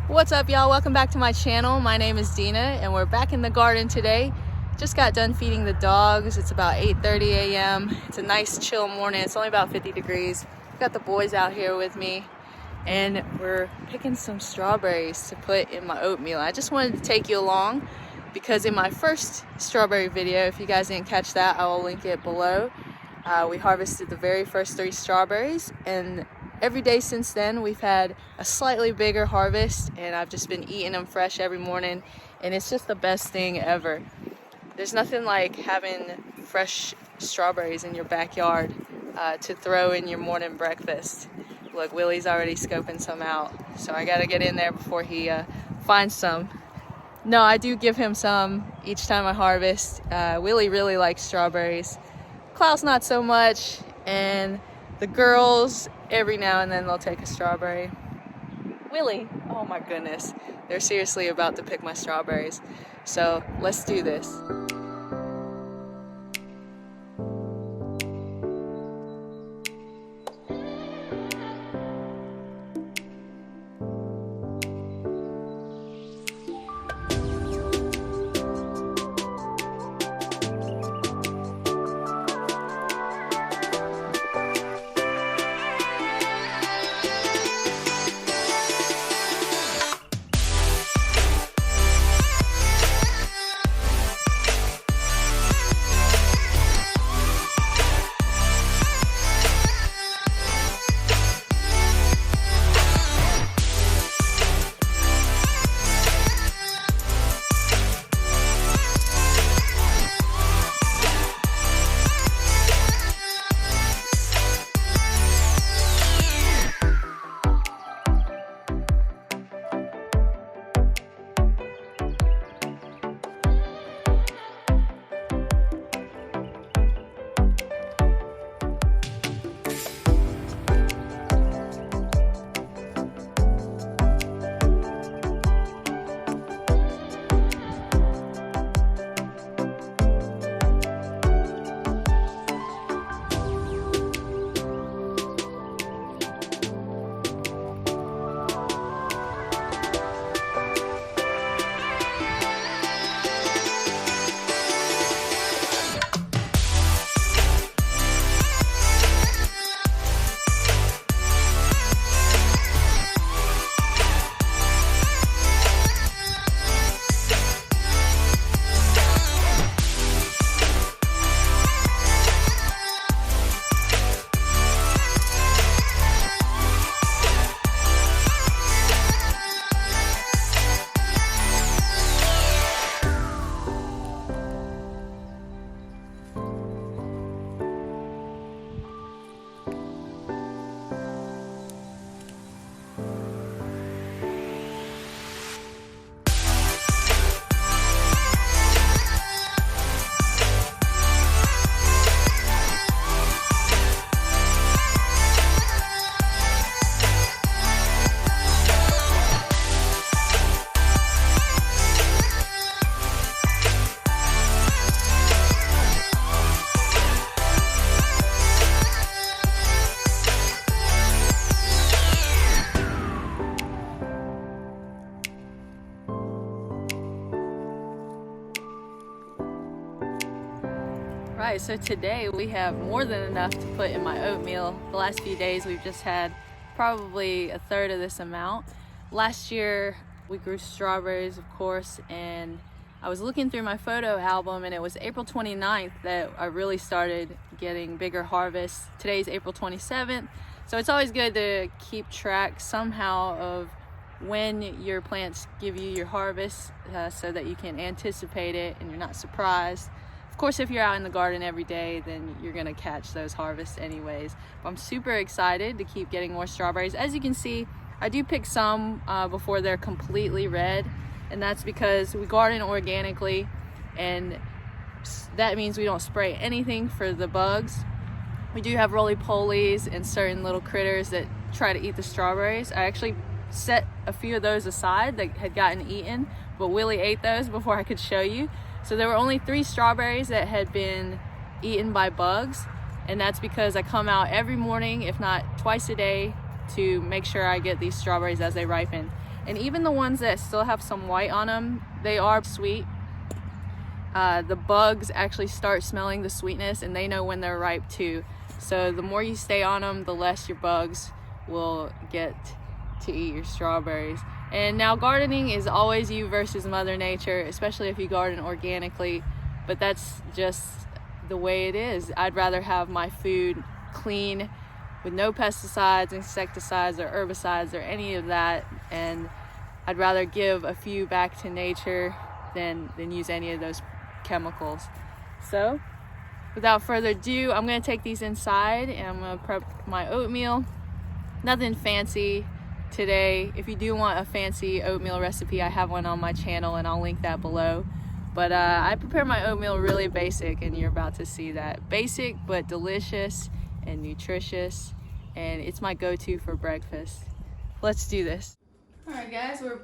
What's up, y'all? Welcome back to my channel. My name is Dina and we're back in the garden today. Just got done feeding the dogs. It's about 8:30 a.m. It's a nice chill morning. It's only about 50 degrees. Got the boys out here with me and we're picking some strawberries to put in my oatmeal. I just wanted to take you along because in my first strawberry video, if you guys didn't catch that, I will link it below. We harvested the very first 3 strawberries, and every day since then we've had a slightly bigger harvest, and I've just been eating them fresh every morning, and it's just the best thing ever. There's nothing like having fresh strawberries in your backyard to throw in your morning breakfast. Look, Willie's already scoping some out, so I gotta get in there before he finds some. No, I do give him some each time I harvest. Willie really likes strawberries. Klaus not so much, and the girls, every now and then they'll take a strawberry. Willie, oh my goodness, they're seriously about to pick my strawberries. So let's do this. Right, so today we have more than enough to put in my oatmeal. The last few days we've just had probably a third of this amount. Last year we grew strawberries, of course, and I was looking through my photo album and it was April 29th that I really started getting bigger harvests. Today's April 27th, so it's always good to keep track somehow of when your plants give you your harvest so that you can anticipate it and you're not surprised. Of course, if you're out in the garden every day, then you're gonna catch those harvests anyways. But I'm super excited to keep getting more strawberries. As you can see, I do pick some before they're completely red, and that's because we garden organically, and that means we don't spray anything for the bugs. We do have roly-polies and certain little critters that try to eat the strawberries. I actually set a few of those aside that had gotten eaten, but Willie ate those before I could show you. So there were only 3 strawberries that had been eaten by bugs, and that's because I come out every morning, if not twice a day, to make sure I get these strawberries as they ripen. And even the ones that still have some white on them, they are sweet. The bugs actually start smelling the sweetness, and they know when they're ripe too. So the more you stay on them, the less your bugs will get to eat your strawberries. And now gardening is always you versus Mother Nature, especially if you garden organically, but that's just the way it is. I'd rather have my food clean with no pesticides, insecticides, or herbicides, or any of that, and I'd rather give a few back to nature than use any of those chemicals. So without further ado, I'm going to take these inside and I'm going to prep my oatmeal. Nothing fancy today. If you do want a fancy oatmeal recipe, I have one on my channel and I'll link that below. But I prepare my oatmeal really basic, and you're about to see that. Basic but delicious and nutritious, and it's my go-to for breakfast. Let's do this. Alright guys, we're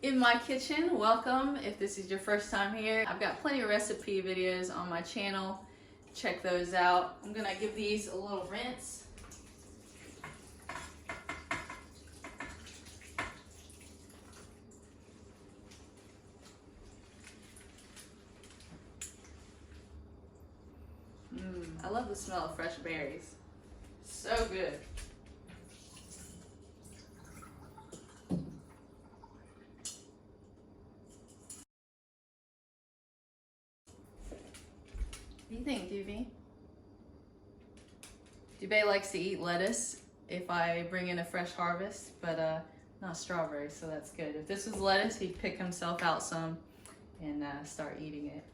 in my kitchen. Welcome if this is your first time here. I've got plenty of recipe videos on my channel. Check those out. I'm gonna give these a little rinse. I love the smell of fresh berries. So good. What do you think, Doobie? Doobie likes to eat lettuce if I bring in a fresh harvest, but not strawberries, so that's good. If this was lettuce, he'd pick himself out some and start eating it.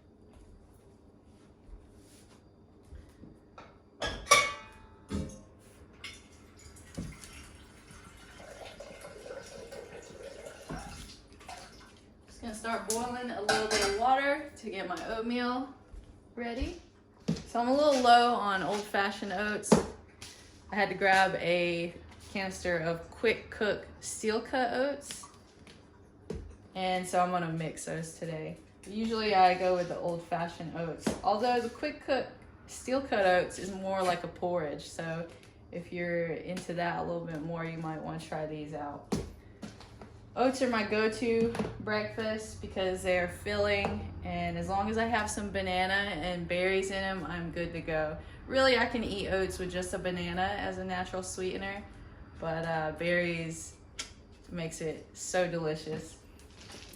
Just gonna start boiling a little bit of water to get my oatmeal ready. So I'm a little low on old-fashioned oats. I had to grab a canister of quick cook steel cut oats, and so I'm gonna mix those today. Usually I go with the old-fashioned oats, although the quick cook steel cut oats is more like a porridge, so if you're into that a little bit more, you might want to try these out. Oats are my go-to breakfast because they are filling, and as long as I have some banana and berries in them, I'm good to go. Really, I can eat oats with just a banana as a natural sweetener, but berries makes it so delicious.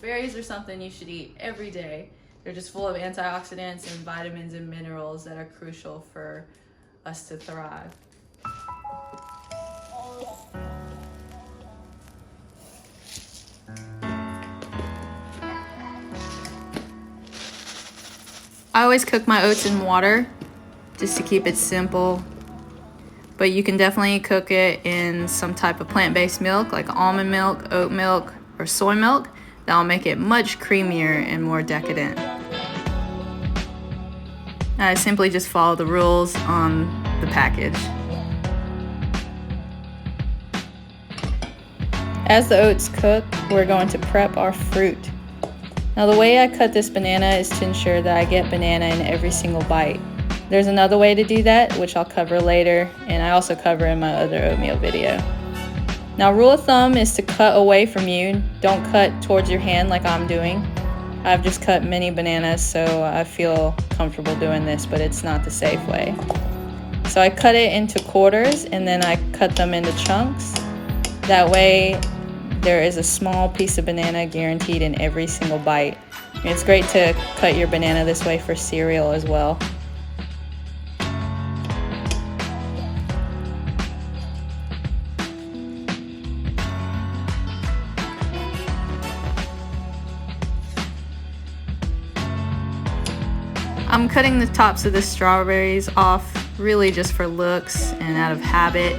Berries are something you should eat every day. They're just full of antioxidants and vitamins and minerals that are crucial for us to thrive. I always cook my oats in water just to keep it simple, but you can definitely cook it in some type of plant-based milk like almond milk, oat milk, or soy milk. That'll make it much creamier and more decadent. I simply just follow the rules on the package. As the oats cook, we're going to prep our fruit. Now the way I cut this banana is to ensure that I get banana in every single bite. There's another way to do that, which I'll cover later, and I also cover in my other oatmeal video. Now rule of thumb is to cut away from you. Don't cut towards your hand like I'm doing. I've just cut many bananas, so I feel comfortable doing this, but it's not the safe way. So I cut it into quarters and then I cut them into chunks. That way there is a small piece of banana guaranteed in every single bite. And it's great to cut your banana this way for cereal as well. I'm cutting the tops of the strawberries off really just for looks and out of habit.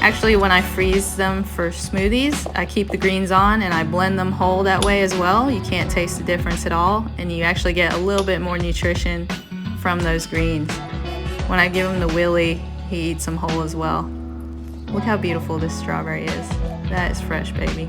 Actually, when I freeze them for smoothies, I keep the greens on and I blend them whole that way as well. You can't taste the difference at all, and you actually get a little bit more nutrition from those greens. When I give him the willy, he eats them whole as well. Look how beautiful this strawberry is. That is fresh, baby.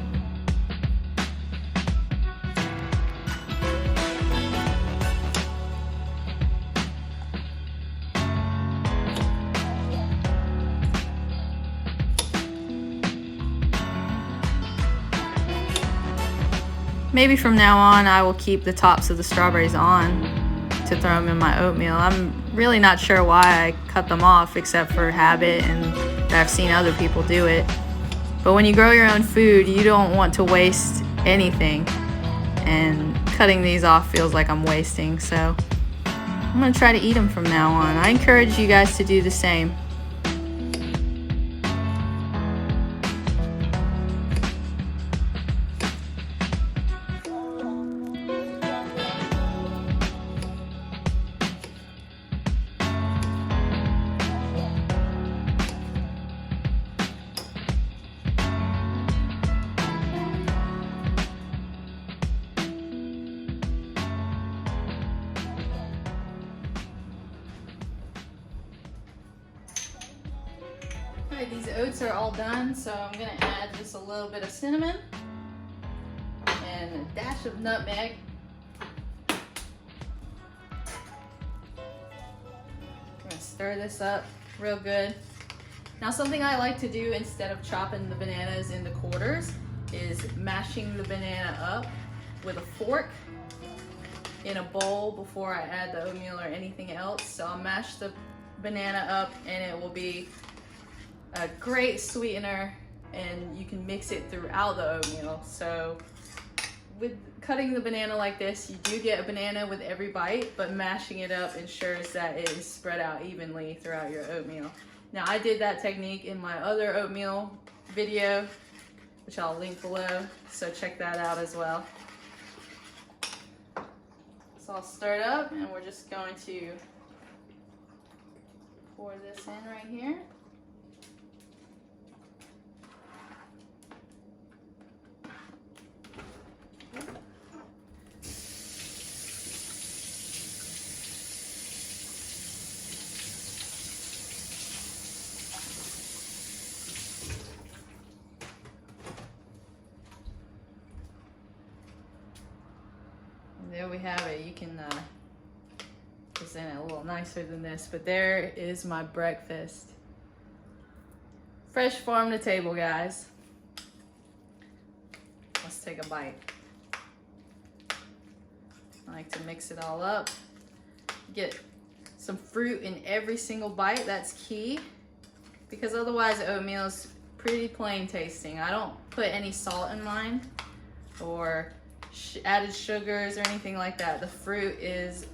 maybe from now on I will keep the tops of the strawberries on to throw them in my oatmeal. I'm really not sure why I cut them off except for habit and that I've seen other people do it. But when you grow your own food, you don't want to waste anything, and cutting these off feels like I'm wasting, so I'm gonna try to eat them from now on. I encourage you guys to do the same. Alright, these oats are all done, so I'm gonna add just a little bit of cinnamon and a dash of nutmeg. I'm gonna stir this up real good. Now, something I like to do instead of chopping the bananas into quarters is mashing the banana up with a fork in a bowl before I add the oatmeal or anything else. So I'll mash the banana up and it will be a great sweetener, and you can mix it throughout the oatmeal. So with cutting the banana like this, you do get a banana with every bite, but mashing it up ensures that it is spread out evenly throughout your oatmeal. Now, I did that technique in my other oatmeal video, which I'll link below, so check that out as well. So I'll stir it up, and we're just going to pour this in right here. There we have it. You can present it a little nicer than this, but there is my breakfast. Fresh farm to table, guys. Let's take a bite. I like to mix it all up. Get some fruit in every single bite. That's key, because otherwise oatmeal is pretty plain tasting. I don't put any salt in mine or added sugars or anything like that. The fruit is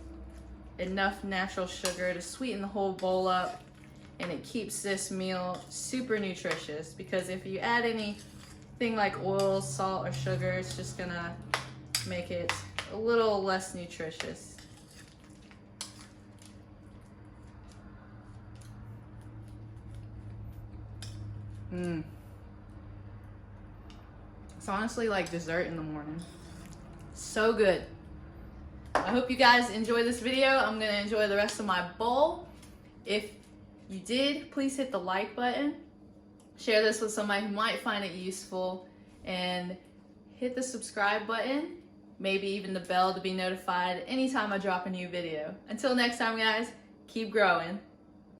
enough natural sugar to sweeten the whole bowl up, and it keeps this meal super nutritious, because if you add anything like oil, salt, or sugar, it's just gonna make it a little less nutritious. It's honestly like dessert in the morning. So good. I hope you guys enjoy this video. I'm gonna enjoy the rest of my bowl. If you did, please hit the like button. Share this with somebody who might find it useful, and hit the subscribe button, maybe even the bell to be notified anytime I drop a new video. Until next time, guys, keep growing.